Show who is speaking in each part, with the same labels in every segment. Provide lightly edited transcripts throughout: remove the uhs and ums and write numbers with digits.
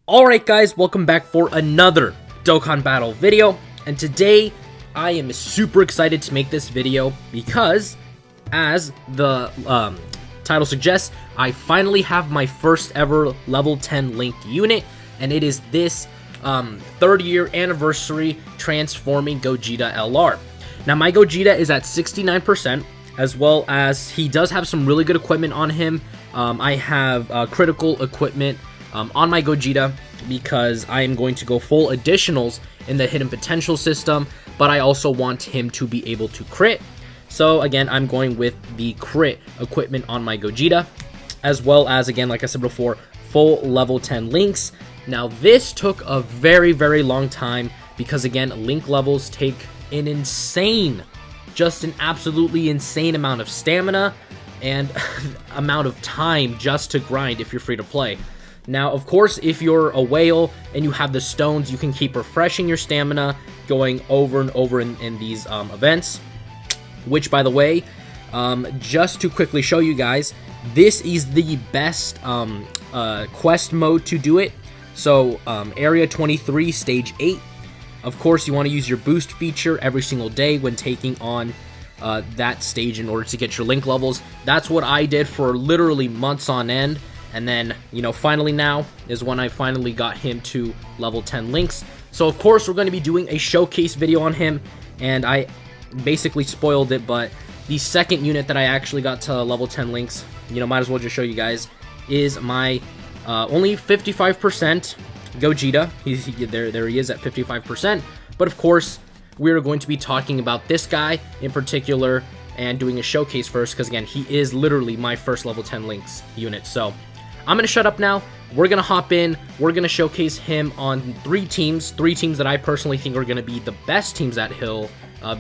Speaker 1: Alright guys, welcome back for another Dokkan Battle video, and today I am super excited to make this video because, as the title suggests, I finally have my first ever level 10 linked unit, and it is this 3rd year anniversary transforming Gogeta LR. Now my Gogeta is at 69%, as well as he does have some really good equipment on him. I have critical equipment on my Gogeta because I am going to go full additionals in the hidden potential system, but I also want him to be able to crit. So again, I'm going with the crit equipment on my Gogeta, as well as, again, like I said before, full level 10 links. Now this took a very long time because, again, link levels take an insane, just an absolutely insane amount of stamina and amount of time just to grind if you're free to play. Now, of course, if you're a whale and you have the stones, you can keep refreshing your stamina, going over and over in these events, which, by the way, just to quickly show you guys, this is the best quest mode to do it. So, Area 23, Stage 8. Of course, you want to use your boost feature every single day when taking on that stage in order to get your link levels. That's what I did for literally months on end. And then, you know, finally now is when I finally got him to level 10 links. So, of course, we're going to be doing a showcase video on him. And I basically spoiled it, but the second unit that I actually got to level 10 links, you know, might as well just show you guys, is my only 55% Gogeta. There he is at 55%. But, of course, we're going to be talking about this guy in particular and doing a showcase first because, again, he is literally my first level 10 links unit. So I'm going to shut up now. We're going to hop in. We're going to showcase him on three teams that I personally think are going to be the best teams that he'll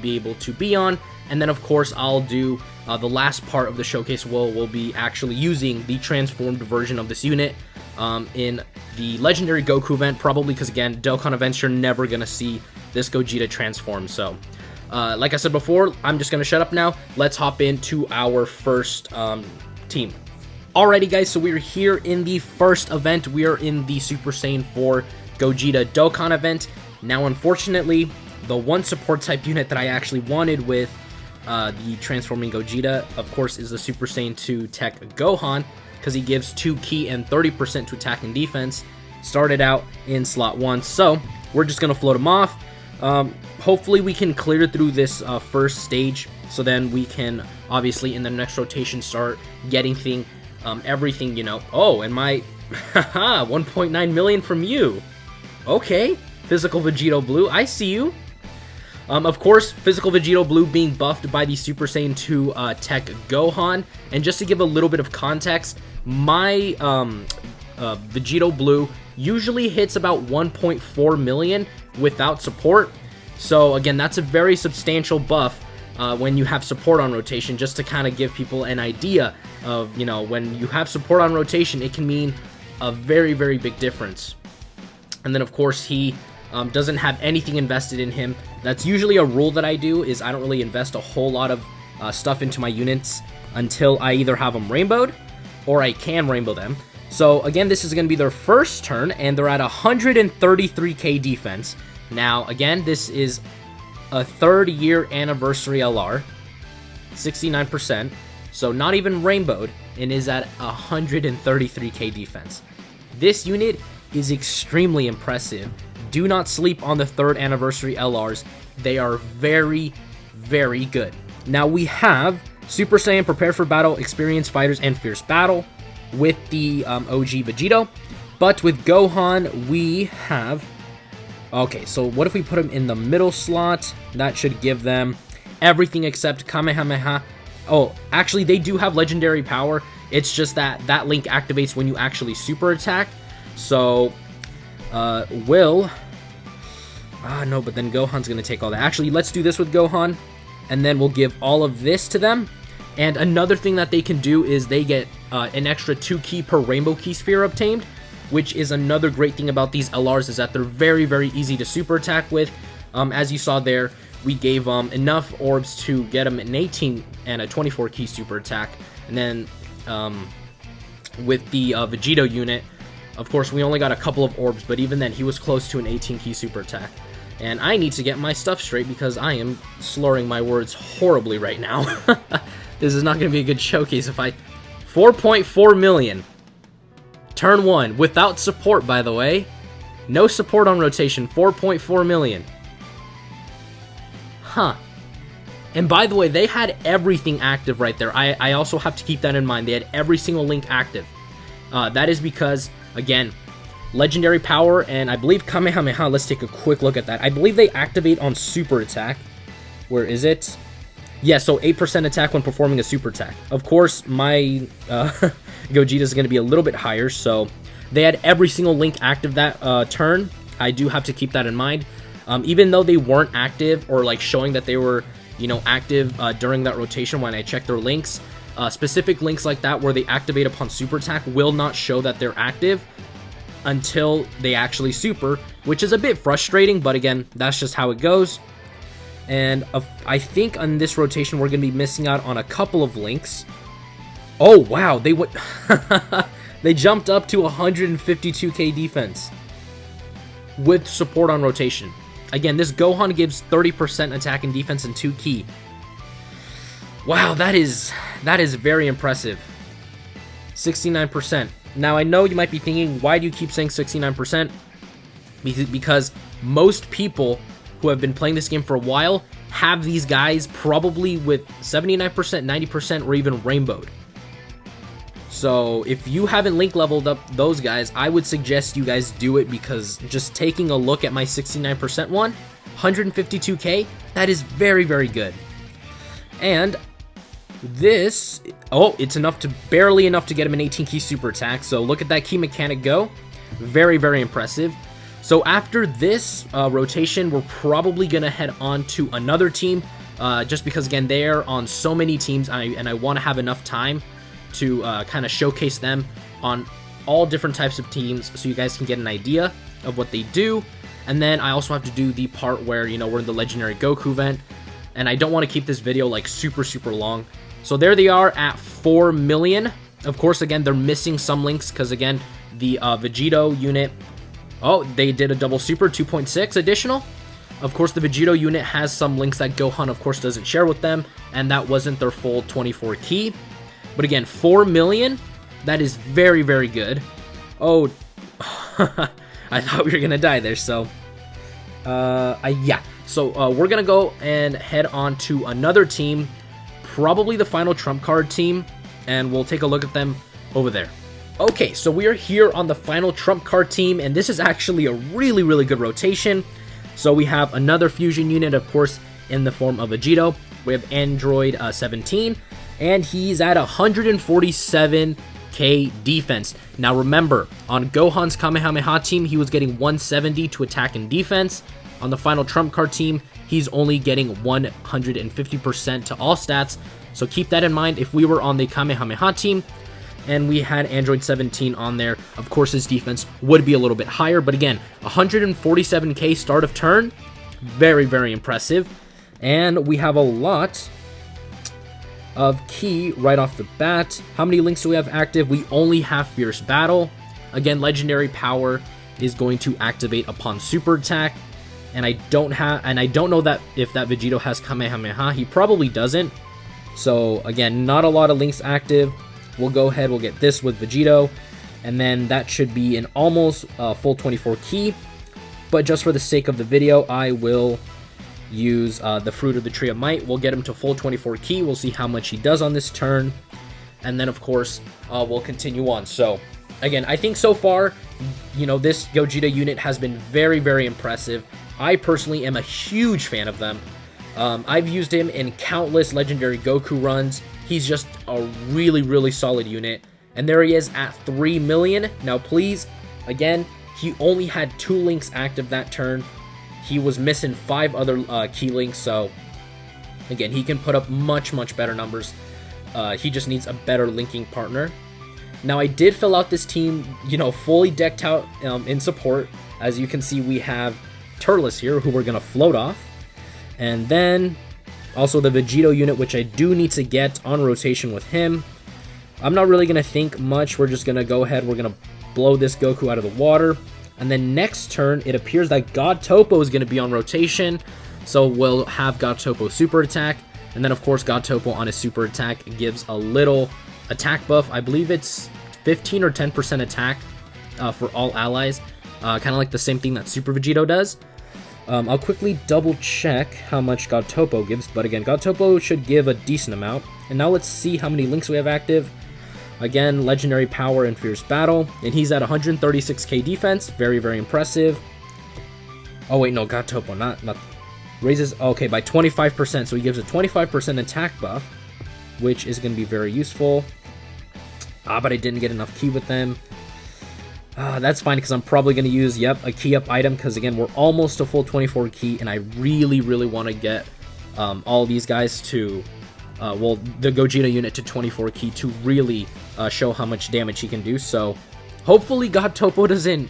Speaker 1: be able to be on. And then, of course, I'll do the last part of the showcase. We'll be actually using the transformed version of this unit in the Legendary Goku event, probably because, again, Dokkan events, you're never going to see this Gogeta transform. So, like I said before, I'm just going to shut up now. Let's hop into our first team. Alrighty guys, so we're here in the first event. We are in the Super Saiyan 4 Gogeta Dokkan event. Now, unfortunately, the one support type unit that I actually wanted with the transforming Gogeta, of course, is the Super Saiyan 2 Tech Gohan, because he gives 2 ki and 30% to attack and defense. Started out in slot 1, so we're just going to float him off. Hopefully we can clear through this first stage, so then we can, obviously, in the next rotation, start getting everything, you know. Oh, and my 1.9 million from you. Okay, Physical Vegeta Blue, I see you. Of course, Physical Vegeta Blue being buffed by the Super Saiyan 2 Tech Gohan. And just to give a little bit of context, my Vegeta Blue usually hits about 1.4 million without support. So again, that's a very substantial buff when you have support on rotation, just to kind of give people an idea of, you know, when you have support on rotation, it can mean a very big difference. And then, of course, he doesn't have anything invested in him. That's usually a rule that I do, is I don't really invest a whole lot of stuff into my units until I either have them rainbowed or I can rainbow them. So again, this is going to be their first turn, and they're at 133k defense. Now, again, this is a 3rd year anniversary LR, 69%, so not even rainbowed, and is at 133k defense. This unit is extremely impressive. Do not sleep on the 3rd anniversary LRs. They are very good. Now we have Super Saiyan Prepare for Battle, Experienced Fighters, and Fierce Battle with the OG Vegeta. But with Gohan, we have... Okay, so what if we put him in the middle slot? That should give them everything except Kamehameha. Oh, actually, they do have legendary power. It's just that that link activates when you actually super attack. So, no, but then Gohan's going to take all that. Actually, let's do this with Gohan, and then we'll give all of this to them. And another thing that they can do is they get an extra 2 ki per Rainbow Ki Sphere obtained, which is another great thing about these LRs, is that they're very easy to super attack with. As you saw there, we gave enough orbs to get them an 18 and a 24 ki super attack. And then with the Vegeta unit, Of course, we only got a couple of orbs, but even then, he was close to an 18 key super attack. And I need to get my stuff straight because I am slurring my words horribly right now. This is not going to be a good showcase if I... 4.4 million. Turn 1. Without support, by the way. No support on rotation. 4.4 million. Huh. And by the way, they had everything active right there. I also have to keep that in mind. They had every single link active. That is because, again, legendary power and I believe Kamehameha. Let's take a quick look at that. I believe they activate on super attack. Where is it? Yeah, so 8% attack when performing a super attack. Of course, my Gogeta is going to be a little bit higher, so they had every single link active that turn. I do have to keep that in mind. Even though they weren't active or like showing that they were, you know, active during that rotation when I checked their links, specific links like that where they activate upon super attack will not show that they're active until they actually super, which is a bit frustrating, but again, that's just how it goes. And I think on this rotation, we're going to be missing out on a couple of links. Oh, wow. They went they jumped up to 152k defense with support on rotation. Again, this Gohan gives 30% attack and defense and 2 key. Wow, that is very impressive. 69%. Now, I know you might be thinking, why do you keep saying 69%? Because most people who have been playing this game for a while have these guys probably with 79%, 90%, or even rainbowed. So if you haven't link leveled up those guys, I would suggest you guys do it, because just taking a look at my 69% one, 152k, that is very, very good. And this, oh, it's enough to, barely enough to get him an 18 key super attack. So look at that key mechanic go. Very, very impressive. So after this rotation, we're probably going to head on to another team, just because, again, they're on so many teams, and I want to have enough time to kind of showcase them on all different types of teams so you guys can get an idea of what they do. And then I also have to do the part where, you know, we're in the Legendary Goku event, and I don't want to keep this video like super, super long. So there they are at 4 million. Of course, again, they're missing some links because, again, the Vegeta unit... Oh, they did a double super, 2.6 additional. Of course, the Vegeta unit has some links that Gohan, of course, doesn't share with them, and that wasn't their full 24 key. But again, 4 million, that is very, very good. Oh, I thought we were going to die there, so... yeah. So, we're going to go and head on to another team, probably the final trump card team, and we'll take a look at them over there. Okay, so we are here on the final trump card team, and this is actually a really, really good rotation. So we have another fusion unit, of course, in the form of Vegeta. We have Android 17, and he's at 147k defense. Now remember, on Gohan's Kamehameha team, he was getting 170 to attack and defense. On the final trump card team, he's only getting 150% to all stats. So keep that in mind. If we were on the Kamehameha team, and we had Android 17 on there, of course his defense would be a little bit higher, but again, 147k start of turn, very, very impressive. And we have a lot of key right off the bat. How many links do we have active? We only have Fierce Battle. Again, legendary power is going to activate upon super attack, and I don't know that if that Vegeta has Kamehameha. He probably doesn't. So again, not a lot of links active. We'll go ahead, we'll get this with Vegeta, and then that should be an almost full 24 key. But just for the sake of the video, I will use the Fruit of the Tree of Might. We'll get him to full 24 key. We'll see how much he does on this turn. And then, of course, we'll continue on. So, again, I think so far, you know, this Gogeta unit has been very, very impressive. I personally am a huge fan of them. I've used him in countless Legendary Goku runs. He's just a really, really solid unit. And there he is at 3 million. Now, please, again, he only had 2 links active that turn. He was missing 5 other key links. So, again, he can put up much, much better numbers. He just needs a better linking partner. Now, I did fill out this team, you know, fully decked out in support. As you can see, we have Turles here, who we're going to float off. And then... also the Vegeta unit, which I do need to get on rotation with him. I'm not really going to think much. We're just going to go ahead. We're going to blow this Goku out of the water. And then next turn, it appears that God Topo is going to be on rotation. So we'll have God Topo super attack. And then, of course, God Topo on his super attack gives a little attack buff. I believe it's 15 or 10% attack for all allies. Kind of like the same thing that Super Vegito does. I'll quickly double check how much God Topo gives. But again, God Topo should give a decent amount. And now let's see how many links we have active. Again, Legendary Power and Fierce Battle. And he's at 136k defense. Very, very impressive. Oh, wait, no, God Topo, not raises, okay, by 25%. So he gives a 25% attack buff, which is going to be very useful. But I didn't get enough key with them. That's fine, because I'm probably going to use, yep, a key up item, because again, we're almost a full 24 key, and I really, really want to get all these guys to, well, the Gogeta unit to 24 key to really show how much damage he can do. So hopefully God Topo doesn't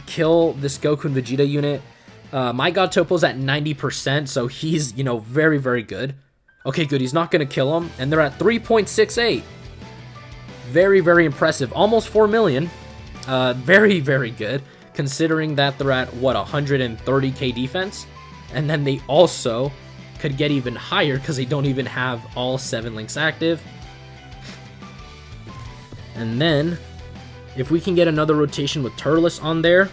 Speaker 1: kill this Goku and Vegeta unit. My God Topo's at 90%, so he's, you know, very, very good. Okay, good, he's not going to kill him, and they're at 3.68. Very, very impressive. Almost 4 million. Very, very good, considering that they're at, what, 130k defense? And then they also could get even higher because they don't even have all 7 links active. And then, if we can get another rotation with Turles on there,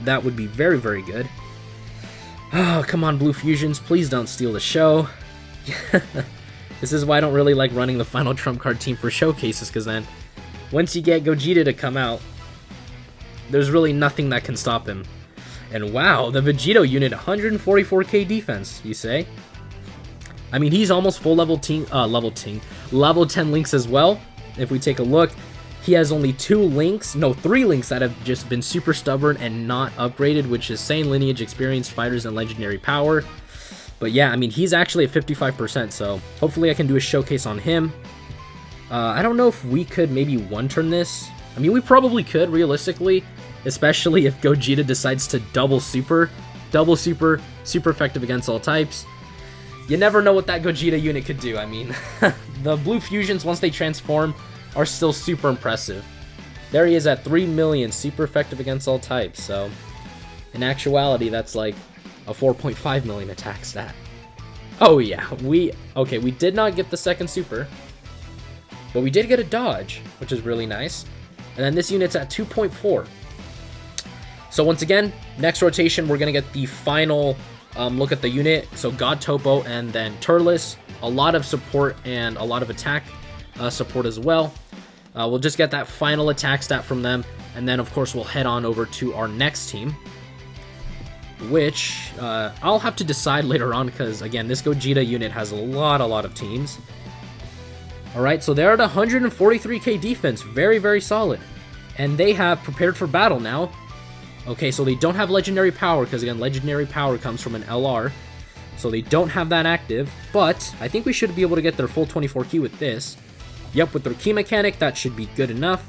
Speaker 1: that would be very, very good. Oh, come on, Blue Fusions, please don't steal the show. This is why I don't really like running the final trump card team for showcases, because then, once you get Gogeta to come out, there's really nothing that can stop him. And wow, the Vegito unit, 144k defense, you say? I mean, he's almost full level 10 links as well. If we take a look, he has only 3 links that have just been super stubborn and not upgraded, which is Saiyan Lineage, Experienced Fighters, and Legendary Power. But yeah, I mean, he's actually at 55%, so hopefully I can do a showcase on him. I don't know if we could maybe one-turn this. I mean, we probably could, realistically, especially if Gogeta decides to double super effective against all types. You never know what that Gogeta unit could do. I mean, the Blue Fusions, once they transform, are still super impressive. There he is at 3 million, super effective against all types. So, in actuality, that's like a 4.5 million attack stat. Oh yeah, we did not get the second super, but we did get a dodge, which is really nice. And then this unit's at 2.4. So once again, next rotation, we're going to get the final look at the unit. So God Topo and then Turles. A lot of support and a lot of attack support as well. We'll just get that final attack stat from them. And then, of course, we'll head on over to our next team, which I'll have to decide later on because, again, this Gogeta unit has a lot of teams. Alright, so they're at 143k defense. Very, very solid. And they have prepared for battle now. Okay, so they don't have Legendary Power, because again, Legendary Power comes from an LR. So they don't have that active, but I think we should be able to get their full 24 key with this. Yep, with their key mechanic, that should be good enough.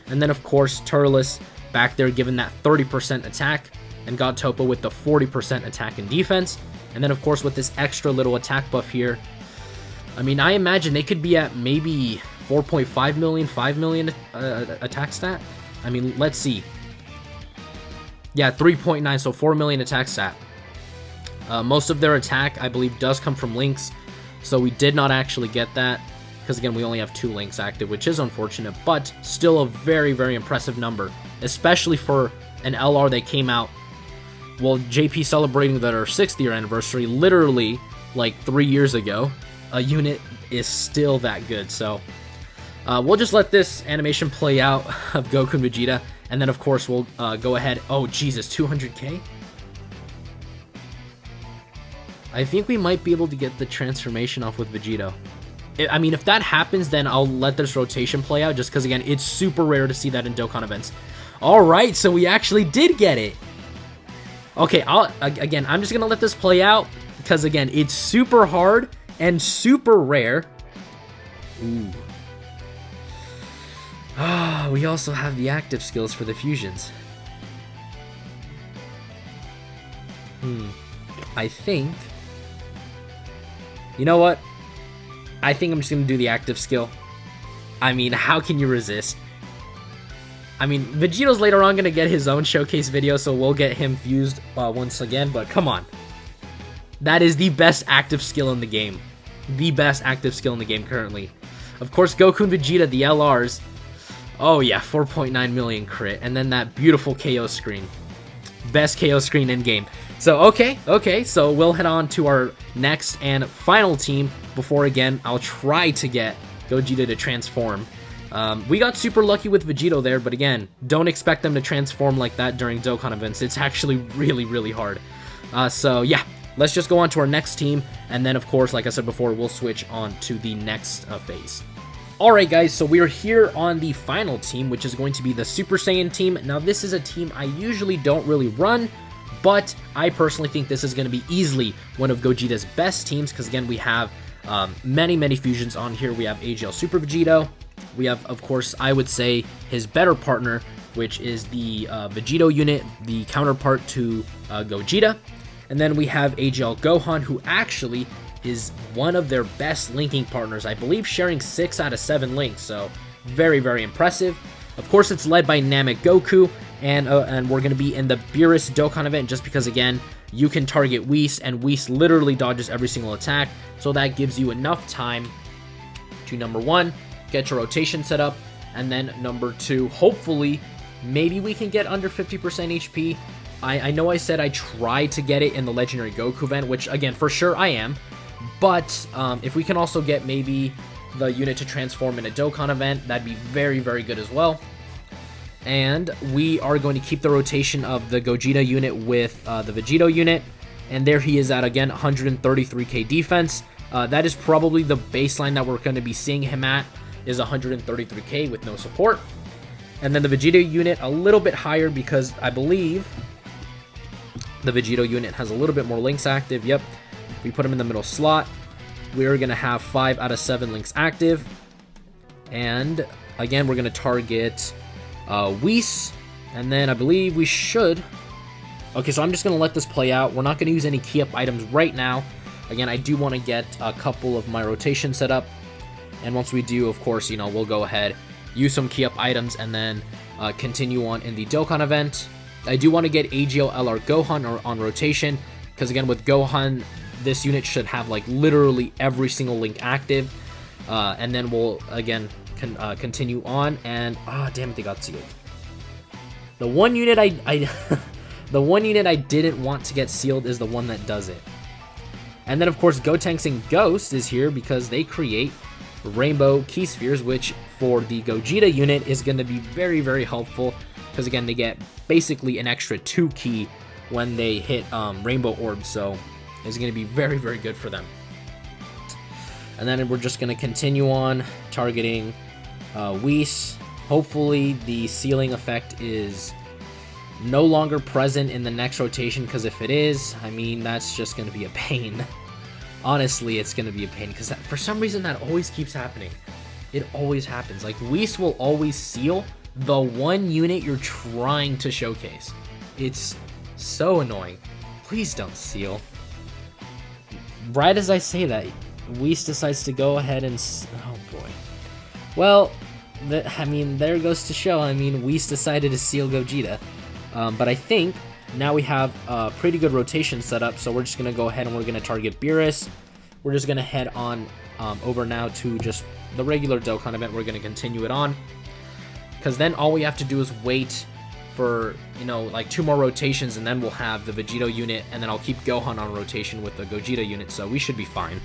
Speaker 1: And then, of course, Turles back there giving that 30% attack. And God Topo with the 40% attack and defense. And then, of course, with this extra little attack buff here, I mean, I imagine they could be at maybe 4.5 million, 5 million attack stat. I mean, let's see. Yeah, 3.9, so 4 million attack stat. Most of their attack, I believe, does come from links. So we did not actually get that. Because, again, we only have 2 links active, which is unfortunate. But still a very, very impressive number. Especially for an LR that came out, well, JP celebrating their 6th year anniversary, literally, like, 3 years ago. A unit is still that good, so we'll just let this animation play out of Goku and Vegeta, and then of course we'll go ahead. Oh Jesus, 200k? I think we might be able to get the transformation off with Vegito. I mean, if that happens, then I'll let this rotation play out, just because again, it's super rare to see that in Dokkan events. Alright, so we actually did get it. Okay, again, I'm just gonna let this play out, because again, it's super hard and super rare. Ooh. Ah, we also have the active skills for the fusions. I think... You know what? I think I'm just going to do the active skill. I mean, how can you resist? I mean, Vegeto's later on going to get his own showcase video, so we'll get him fused once again, but come on. That is the best active skill in the game. The best active skill in the game currently. Of course, Goku and Vegeta, the LRs. Oh yeah, 4.9 million crit, and then that beautiful KO screen. Best KO screen in game. So, okay, so we'll head on to our next and final team before, again, I'll try to get Gogeta to transform. We got super lucky with Vegito there, but again, don't expect them to transform like that during Dokkan events. It's actually really, really hard. So yeah, let's just go on to our next team, and then of course, like I said before, we'll switch on to the next phase. Alright guys, so we're here on the final team, which is going to be the Super Saiyan team. Now this is a team I usually don't really run, but I personally think this is going to be easily one of Gogeta's best teams, because again, we have many fusions on here. We have AGL Super Vegito. We have, of course, I would say his better partner, which is the Vegito unit, the counterpart to Gogeta. And then we have AGL Gohan, who actually is one of their best linking partners, I believe sharing 6 out of 7 links, so very impressive. Of course, it's led by Namek Goku, and we're going to be in the Beerus Dokkan event just because, again, you can target Whis, and Whis literally dodges every single attack, so that gives you enough time to, number 1, get your rotation set up, and then number 2, hopefully, maybe we can get under 50% HP. I know I said I tried to get it in the Legendary Goku event, which, again, for sure I am, but if we can also get maybe the unit to transform in a Dokkan event, that'd be very good as well. And we are going to keep the rotation of the Gogeta unit with the Vegito unit, and there he is at, again, 133k defense. That is probably the baseline that we're going to be seeing him at, is 133k with no support. And then the Vegeta unit a little bit higher, because I believe the Vegito unit has a little bit more links active. Yep, we put him in the middle slot. We're going to have 5 out of 7 links active. And again, we're going to target Whis, and then I believe we should... Okay, so I'm just going to let this play out. We're not going to use any key up items right now. Again, I do want to get a couple of my rotations set up, and once we do, of course, you know, we'll go ahead, use some key up items, and then continue on in the Dokkan event. I do want to get AGL LR Gohan on rotation, because again, with Gohan, this unit should have like literally every single link active, and then we'll again continue on. And damn it, they got sealed. The one unit the one unit I didn't want to get sealed is the one that does it. And then of course Gotenks and Ghost is here because they create rainbow key spheres, which for the Gogeta unit is going to be very helpful, because again, they get basically an extra 2 key when they hit rainbow orbs, so it's going to be very good for them. And then we're just going to continue on targeting Whis. Hopefully the sealing effect is no longer present in the next rotation, because if it is, I mean, that's just going to be a pain. Honestly, it's going to be a pain, because for some reason that always keeps happening. It always happens. Like, Whis will always seal the one unit you're trying to showcase. It's so annoying. Please don't seal. Right as I say that, Whis decides to go ahead and... Oh boy. Well, I mean, there goes to show. I mean, Whis decided to seal Gogeta. But I think now we have a pretty good rotation set up, so we're just going to go ahead and we're going to target Beerus. We're just going to head on over now to just the regular Dokkan event. We're going to continue it on, because then all we have to do is wait for, you know, like 2 more rotations, and then we'll have the Vegito unit, and then I'll keep Gohan on rotation with the Gogeta unit, so we should be fine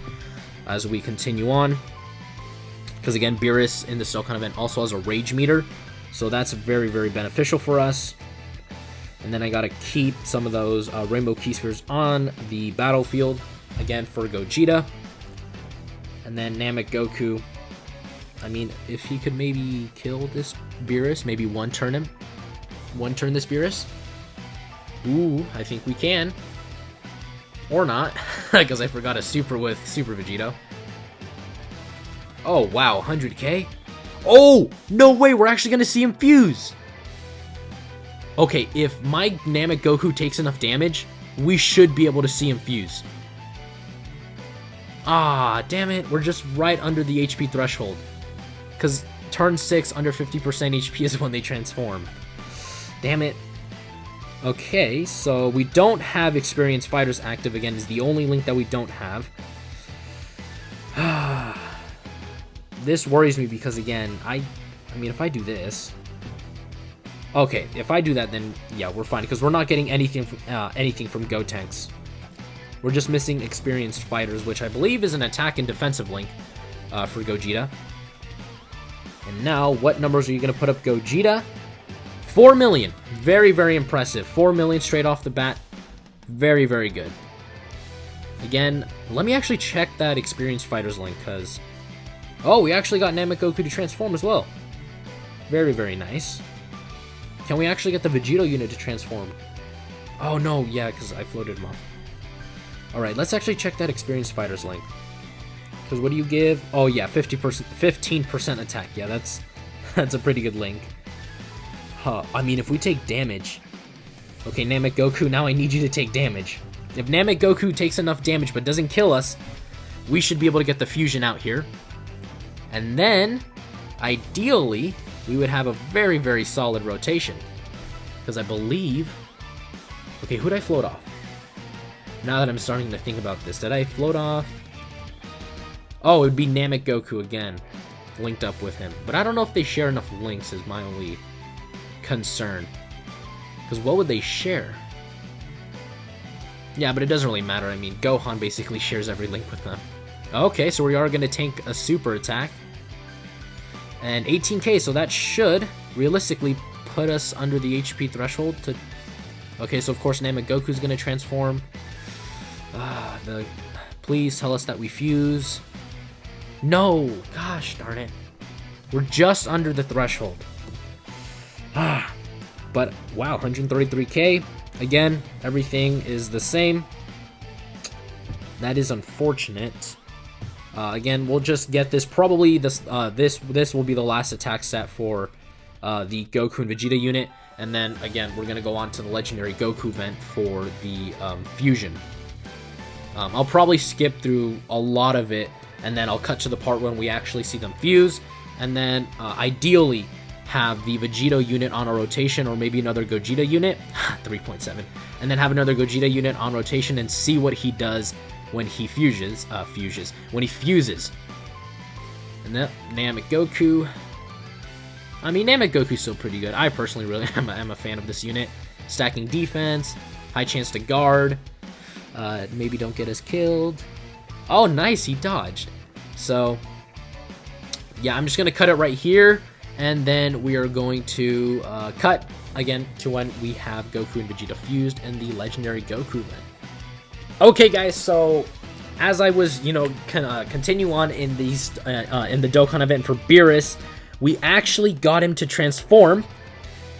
Speaker 1: as we continue on. Because again, Beerus in the Dokkan event also has a rage meter, so that's very beneficial for us. And then I gotta keep some of those rainbow key spheres on the battlefield, again for Gogeta. And then Namek Goku, I mean, if he could maybe kill this Beerus, maybe one-turn this Beerus. Ooh, I think we can. Or not, because I forgot a super with Super Vegito. Oh, wow, 100k? Oh, no way, we're actually gonna see him fuse! Okay, if my Namek Goku takes enough damage, we should be able to see him fuse. Ah, damn it, we're just right under the HP threshold. Because turn 6 under 50% HP is when they transform. Damn it. Okay, so we don't have experienced fighters active again, is the only link that we don't have. This worries me because, again, I mean, if I do this... Okay, if I do that, then, yeah, we're fine, because we're not getting anything from Gotenks. We're just missing experienced fighters, which I believe is an attack and defensive link for Gogeta. And now, what numbers are you going to put up Gogeta? 4 million. Very, very impressive. 4 million straight off the bat. Very, very good. Again, let me actually check that experienced fighters link, because... Oh, we actually got Namek Goku to transform as well. Very, very nice. Can we actually get the Vegeta unit to transform? Oh, no, yeah, because I floated him off. Alright, let's actually check that experienced fighters link. Because what do you give? Oh, yeah, 15% attack. Yeah, that's a pretty good link. Huh, I mean, if we take damage... Okay, Namek Goku, now I need you to take damage. If Namek Goku takes enough damage but doesn't kill us, we should be able to get the fusion out here. And then, ideally, we would have a very, very solid rotation. Because I believe... Okay, who'd I float off? Now that I'm starting to think about this, did I float off? Oh, it would be Namek Goku again, linked up with him. But I don't know if they share enough links is my only concern. Because what would they share? Yeah, but it doesn't really matter. I mean, Gohan basically shares every link with them. Okay, so we are going to tank a super attack. And 18k, so that should realistically put us under the HP threshold to... Okay, so of course Namek Goku's going to transform. Please tell us that we fuse. No! Gosh darn it. We're just under the threshold. But, wow, 133k. Again, everything is the same. That is unfortunate. Again, we'll just get this. Probably this will be the last attack set for the Goku and Vegeta unit. And then, again, we're going to go on to the Legendary Goku event for the fusion. I'll probably skip through a lot of it, and then I'll cut to the part when we actually see them fuse. And then, ideally, have the Vegeta unit on a rotation, or maybe another Gogeta unit, 3.7, and then have another Gogeta unit on rotation and see what he does when he fuses. When he fuses. And then Namek Goku. I mean, Namek Goku's still pretty good. I personally really am a fan of this unit. Stacking defense, high chance to guard, maybe don't get us killed. Oh, nice, he dodged. So, yeah, I'm just going to cut it right here. And then we are going to cut, again, to when we have Goku and Vegeta fused in the Legendary Goku event. Okay, guys, so as I was, continue on in these in the Dokkan event for Beerus, we actually got him to transform,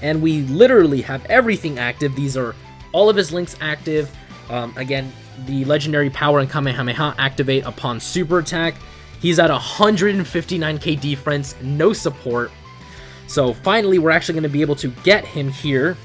Speaker 1: and we literally have everything active. These are all of his links active. Again, the Legendary Power and Kamehameha activate upon Super Attack. He's at 159k defense, no support. So finally, we're actually going to be able to get him here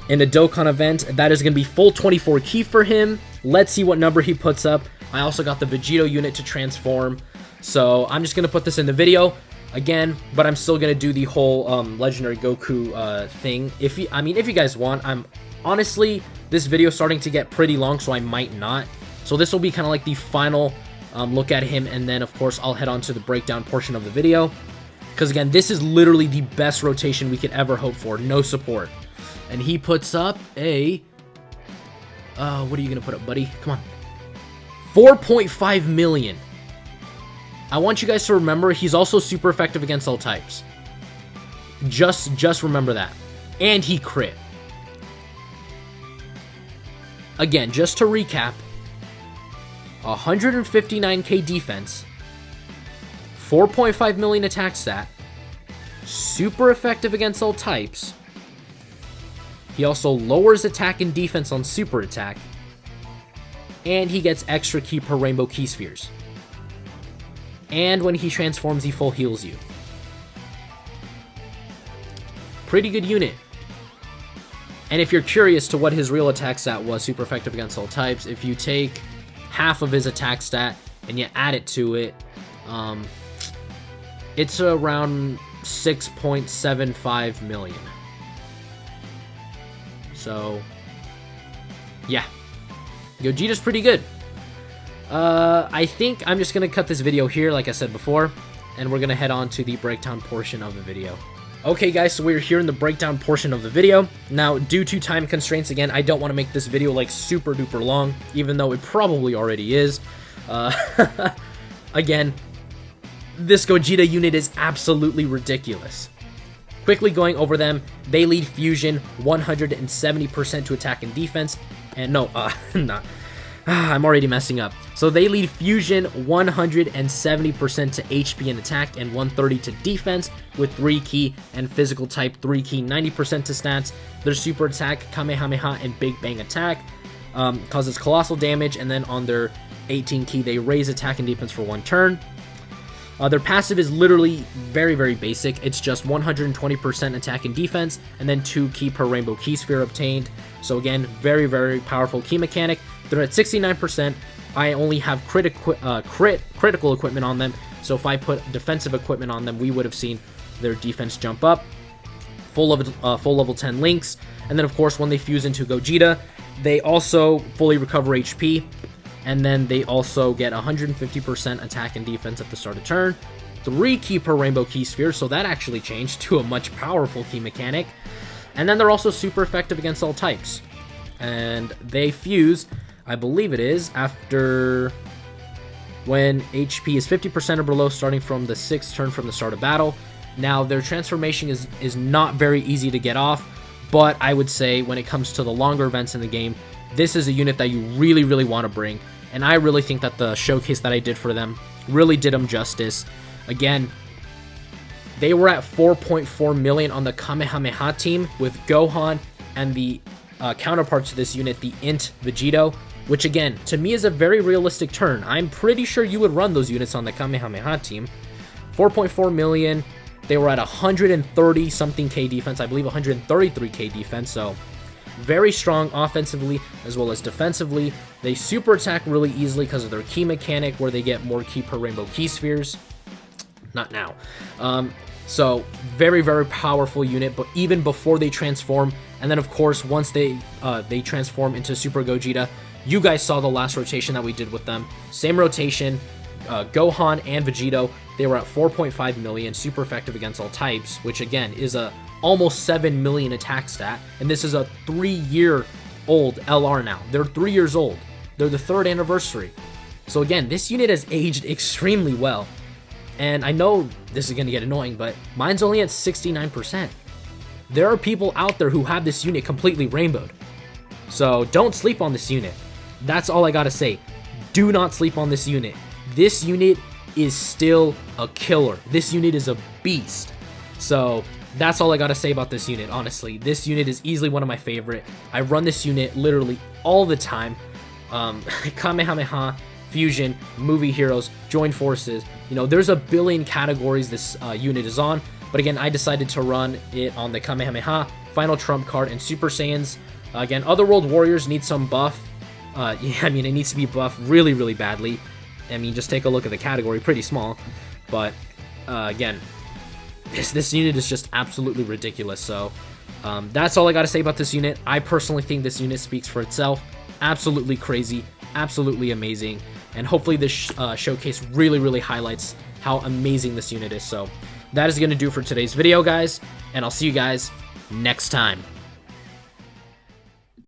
Speaker 1: in the Dokkan event. That is going to be full 24 key for him. Let's see what number he puts up. I also got the Vegeta unit to transform. So I'm just going to put this in the video again, but I'm still going to do the whole Legendary Goku thing. If you guys want, honestly, this video is starting to get pretty long, so I might not. So this will be kind of like the final look at him, and then of course I'll head on to the breakdown portion of the video. Because again, this is literally the best rotation we could ever hope for. No support. And he puts up a... what are you going to put up, buddy? Come on. 4.5 million. I want you guys to remember, he's also super effective against all types. Just remember that. And he crit. Again, just to recap. 159k defense. 4.5 million attack stat. Super effective against all types. He also lowers attack and defense on super attack. And he gets extra key per rainbow key spheres. And when he transforms, he full heals you. Pretty good unit. And if you're curious to what his real attack stat was, super effective against all types, if you take half of his attack stat and you add it to it, it's around 6.75 million. So, yeah. Gogeta's pretty good. I think I'm just going to cut this video here, like I said before, and we're going to head on to the breakdown portion of the video. Okay guys, so we're here in the breakdown portion of the video. Now, due to time constraints, again, I don't want to make this video like super duper long, even though it probably already is. Again, this Gogeta unit is absolutely ridiculous. Quickly going over them, they lead Fusion 170% to attack and defense, and no, not. I'm already messing up. So they lead Fusion 170% to HP and attack and 130 to defense with 3 key and physical type 3 key 90% to stats. Their super attack, Kamehameha and Big Bang attack causes colossal damage, and then on their 18 key they raise attack and defense for 1 turn. Their passive is literally very, very basic. It's just 120% attack and defense, and then 2 key per rainbow key sphere obtained. So again, very, very powerful key mechanic. They're at 69%. I only have critical equipment on them, so if I put defensive equipment on them, we would have seen their defense jump up. Full level 10 links, and then of course when they fuse into Gogeta, they also fully recover HP. And then they also get 150% attack and defense at the start of turn, 3 key per rainbow key sphere, so that actually changed to a much powerful key mechanic. And then they're also super effective against all types. And they fuse, I believe it is, after when HP is 50% or below starting from the 6th turn from the start of battle. Now, their transformation is not very easy to get off, but I would say when it comes to the longer events in the game, this is a unit that you really, really want to bring, and I really think that the showcase that I did for them really did them justice. Again, they were at 4.4 million on the Kamehameha team with Gohan and the counterparts to this unit, the Int Vegeta, which again, to me is a very realistic turn. I'm pretty sure you would run those units on the Kamehameha team. 4.4 million, they were at 130 something K defense, I believe 133 K defense, so very strong offensively as well as defensively. They super attack really easily because of their key mechanic where they get more key per rainbow key spheres. Not now. So very, very powerful unit, but even before they transform, and then of course once they transform into Super Gogeta, you guys saw the last rotation that we did with them. Same rotation, Gohan and Vegeta, they were at 4.5 million, super effective against all types, which again is a almost 7 million attack stat, and this is a 3-year-old LR now. They're 3 years old. They're the 3rd anniversary. So again, this unit has aged extremely well. And I know this is going to get annoying, but mine's only at 69%. There are people out there who have this unit completely rainbowed. So don't sleep on this unit. That's all I gotta say. Do not sleep on this unit. This unit is still a killer. This unit is a beast. So that's all I gotta say about this unit, honestly. This unit is easily one of my favorite. I run this unit literally all the time. Kamehameha, Fusion, Movie Heroes, Join Forces. You know, there's a billion categories this unit is on. But again, I decided to run it on the Kamehameha, Final Trump card, and Super Saiyans. Again, Otherworld Warriors need some buff. Yeah, I mean, it needs to be buffed really, really badly. I mean, just take a look at the category, pretty small. But again, this unit is just absolutely ridiculous. So that's all I got to say about this unit. I personally think this unit speaks for itself. Absolutely crazy, absolutely amazing. And hopefully this showcase really, really highlights how amazing this unit is. So that is going to do for today's video, guys. And I'll see you guys next time.